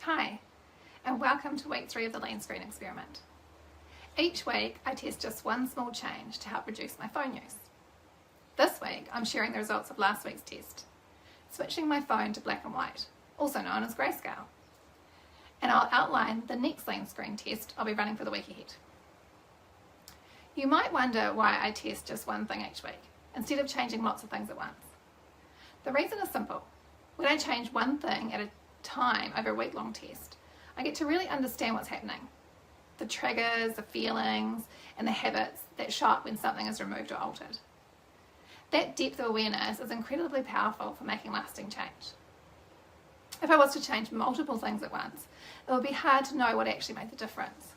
Hi, and welcome to week 3 of the lean screen experiment. Each week I test just one small change to help reduce my phone use. This week I'm sharing the results of last week's test, switching my phone to black and white, also known as Grayscale. And I'll outline the next lean screen test I'll be running for the week ahead. You might wonder why I test just one thing each week, instead of changing lots of things at once. The reason is simple. When I change one thing at a time over a week-long test, I get to really understand what's happening. The triggers, the feelings, and the habits that show up when something is removed or altered. That depth of awareness is incredibly powerful for making lasting change. If I was to change multiple things at once, it would be hard to know what actually made the difference.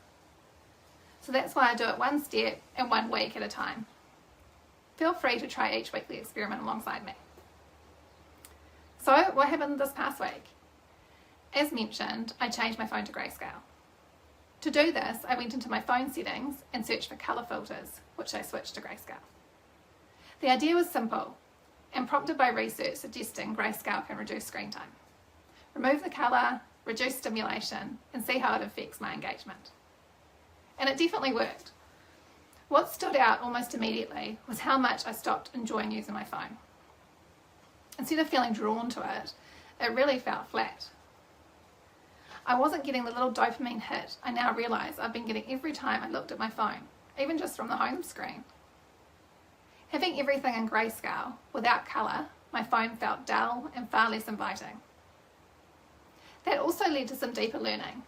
So that's why I do it one step and 1 week at a time. Feel free to try each weekly experiment alongside me. So what happened this past week? As mentioned, I changed my phone to Grayscale. To do this, I went into my phone settings and searched for colour filters, which I switched to Grayscale. The idea was simple and prompted by research suggesting Grayscale can reduce screen time. Remove the colour, reduce stimulation, and see how it affects my engagement. And it definitely worked. What stood out almost immediately was how much I stopped enjoying using my phone. Instead of feeling drawn to it, it really felt flat. I wasn't getting the little dopamine hit I now realise I've been getting every time I looked at my phone, even just from the home screen. Having everything in Grayscale, without colour, my phone felt dull and far less inviting. That also led to some deeper learning.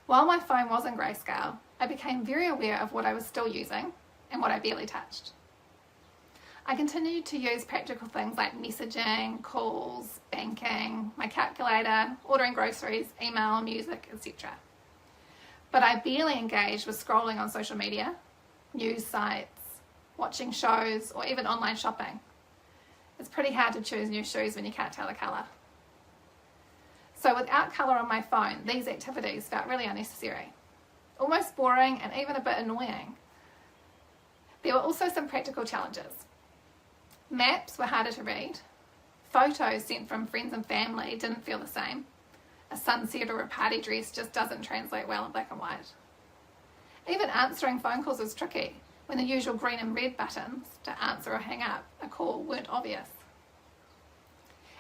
While my phone was in Grayscale, I became very aware of what I was still using and what I barely touched. I continued to use practical things like messaging, calls, banking, my calculator, ordering groceries, email, music, etc. But I barely engaged with scrolling on social media, news sites, watching shows, or even online shopping. It's pretty hard to choose new shoes when you can't tell the colour. So without colour on my phone, these activities felt really unnecessary, almost boring and even a bit annoying. There were also some practical challenges. Maps were harder to read. Photos sent from friends and family didn't feel the same. A sunset or a party dress just doesn't translate well in black and white. Even answering phone calls was tricky when the usual green and red buttons to answer or hang up a call weren't obvious.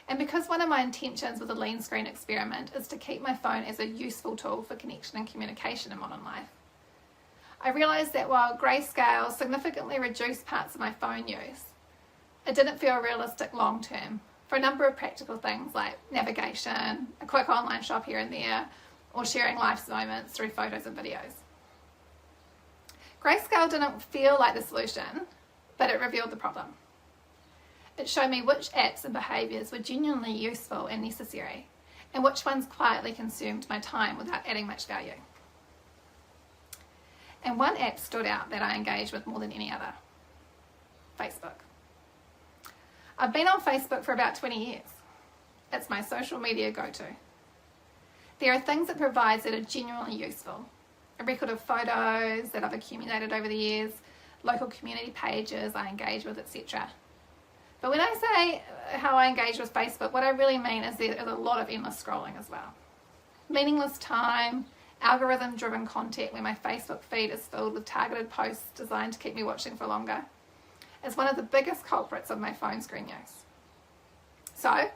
And because one of my intentions with the lean screen experiment is to keep my phone as a useful tool for connection and communication in modern life, I realised that while Grayscale significantly reduced parts of my phone use, it didn't feel realistic long term for a number of practical things like navigation, a quick online shop here and there, or sharing life's moments through photos and videos. Grayscale didn't feel like the solution, but it revealed the problem. It showed me which apps and behaviours were genuinely useful and necessary, and which ones quietly consumed my time without adding much value. And one app stood out that I engaged with more than any other: Facebook. I've been on Facebook for about 20 years. It's my social media go-to. There are things it provides that are genuinely useful. A record of photos that I've accumulated over the years, local community pages I engage with, etc. But when I say how I engage with Facebook, what I really mean is there is a lot of endless scrolling as well. Meaningless time, algorithm-driven content where my Facebook feed is filled with targeted posts designed to keep me watching for longer, is one of the biggest culprits of my phone screen use. So,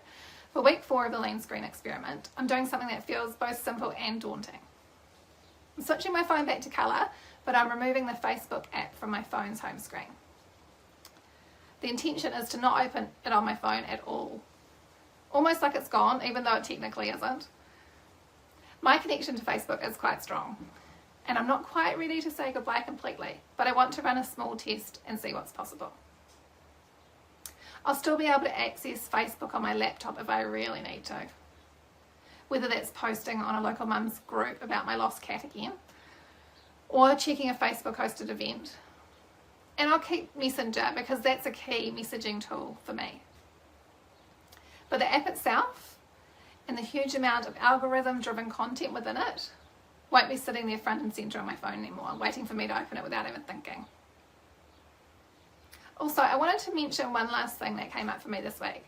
for week 4 of the lean screen experiment, I'm doing something that feels both simple and daunting. I'm switching my phone back to colour, but I'm removing the Facebook app from my phone's home screen. The intention is to not open it on my phone at all. Almost like it's gone, even though it technically isn't. My connection to Facebook is quite strong, and I'm not quite ready to say goodbye completely, but I want to run a small test and see what's possible. I'll still be able to access Facebook on my laptop if I really need to, whether that's posting on a local mum's group about my lost cat again, or checking a Facebook hosted event. And I'll keep Messenger because that's a key messaging tool for me. But the app itself and the huge amount of algorithm-driven content within it won't be sitting there front and centre on my phone anymore, waiting for me to open it without even thinking. Also, I wanted to mention one last thing that came up for me this week.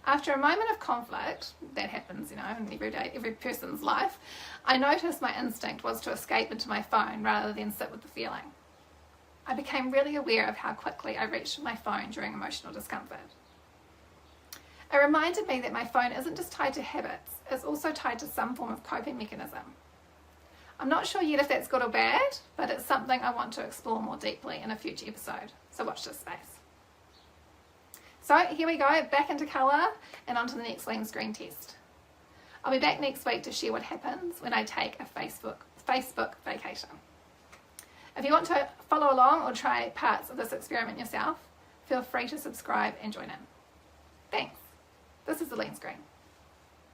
After a moment of conflict, that happens, in every person's life, I noticed my instinct was to escape into my phone rather than sit with the feeling. I became really aware of how quickly I reached for my phone during emotional discomfort. It reminded me that my phone isn't just tied to habits, it's also tied to some form of coping mechanism. I'm not sure yet if that's good or bad, but it's something I want to explore more deeply in a future episode, so watch this space. So here we go, back into colour and onto the next lean screen test. I'll be back next week to share what happens when I take a Facebook vacation. If you want to follow along or try parts of this experiment yourself, feel free to subscribe and join in. Thanks. This is the lean screen.